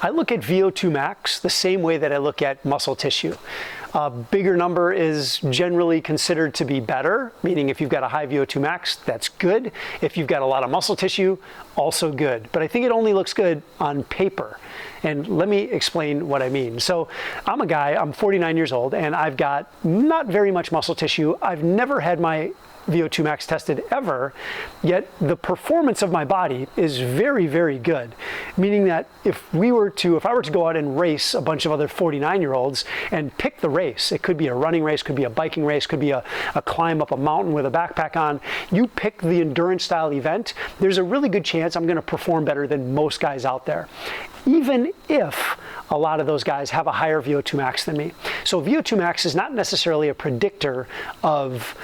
I look at VO2 max the same way that I look at muscle tissue. A bigger number is generally considered to be better, meaning if you've got a high VO2 max, that's good. If you've got a lot of muscle tissue, also good. But I think it only looks good on paper. And let me explain what I mean. So I'm a guy, I'm 49 years old, and I've got not very much muscle tissue. I've never had my VO2 max tested ever, yet the performance of my body is very, very good. Meaning that if I were to go out and race a bunch of other 49-year-olds and pick the race, it could be a running race, could be a biking race, could be a climb up a mountain with a backpack on, you pick the endurance style event, there's a really good chance I'm gonna perform better than most guys out there, even if a lot of those guys have a higher VO2 max than me. So VO2 max is not necessarily a predictor of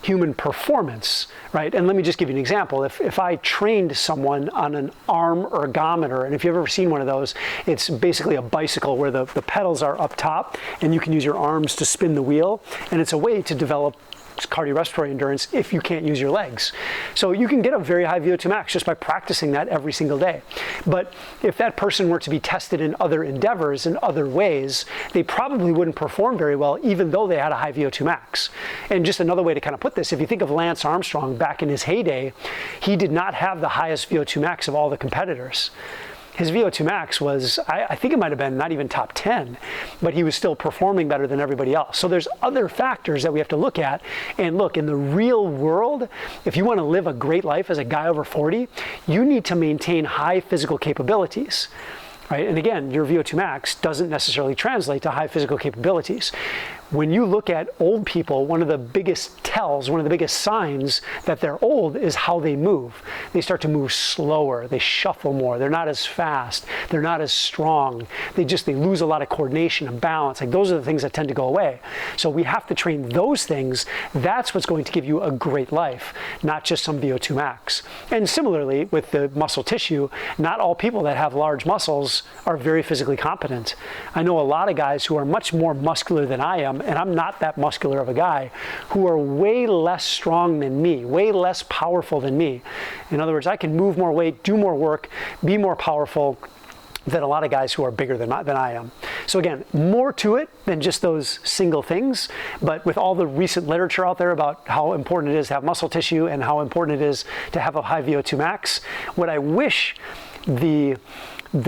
human performance, right? And let me just give you an example. If I trained someone on an arm ergometer, and if you've ever seen one of those, it's basically a bicycle where the pedals are up top and you can use your arms to spin the wheel, and it's a way to develop cardiorespiratory endurance if you can't use your legs. So you can get a very high VO2 max just by practicing that every single day. But if that person were to be tested in other endeavors, in other ways, they probably wouldn't perform very well even though they had a high VO2 max. And just another way to kind of put this, if you think of Lance Armstrong back in his heyday, he did not have the highest VO2 max of all the competitors. His VO2 max was, I think it might have been not even top 10, but he was still performing better than everybody else. So there's other factors that we have to look at. And look, in the real world, if you want to live a great life as a guy over 40, you need to maintain high physical capabilities. Right? And again, your VO2 max doesn't necessarily translate to high physical capabilities. When you look at old people, one of the biggest tells, one of the biggest signs that they're old is how they move. They start to move slower, they shuffle more, they're not as fast, they're not as strong, they lose a lot of coordination and balance. Like, those are the things that tend to go away. So we have to train those things. That's what's going to give you a great life, not just some VO2 max. And similarly with the muscle tissue, not all people that have large muscles are very physically competent. I know a lot of guys who are much more muscular than I am, and I'm not that muscular of a guy, who are way less strong than me, way less powerful than me. In other words, I can move more weight, do more work, be more powerful than a lot of guys who are bigger than I am. So again, more to it than just those single things, but with all the recent literature out there about how important it is to have muscle tissue and how important it is to have a high VO2 max, what I wish the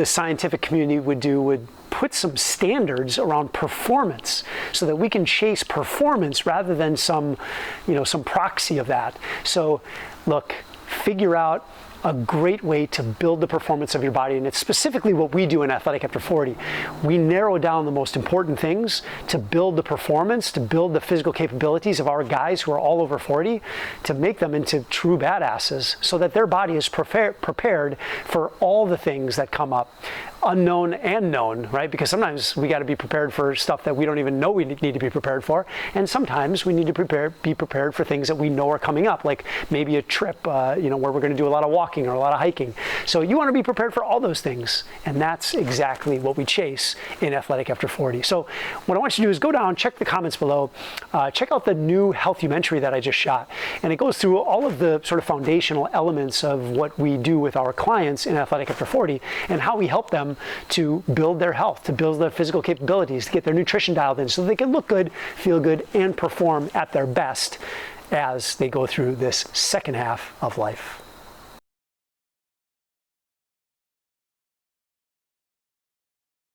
scientific community would put some standards around performance so that we can chase performance rather than some proxy of that. So look, figure out a great way to build the performance of your body, and it's specifically what we do in Athletic After 40. We narrow down the most important things to build the performance, to build the physical capabilities of our guys who are all over 40, to make them into true badasses so that their body is prepared for all the things that come up, unknown and known, right? Because sometimes we got to be prepared for stuff that we don't even know we need to be prepared for, and sometimes we need to be prepared for things that we know are coming up, like maybe a trip, where we're going to do a lot of walking or a lot of hiking. So you want to be prepared for all those things, and that's exactly what we chase in Athletic After 40. So what I want you to do is go down, check the comments below, check out the new Healthumentary that I just shot, and it goes through all of the sort of foundational elements of what we do with our clients in Athletic After 40 and how we help them to build their health, to build their physical capabilities, to get their nutrition dialed in so they can look good, feel good, and perform at their best as they go through this second half of life.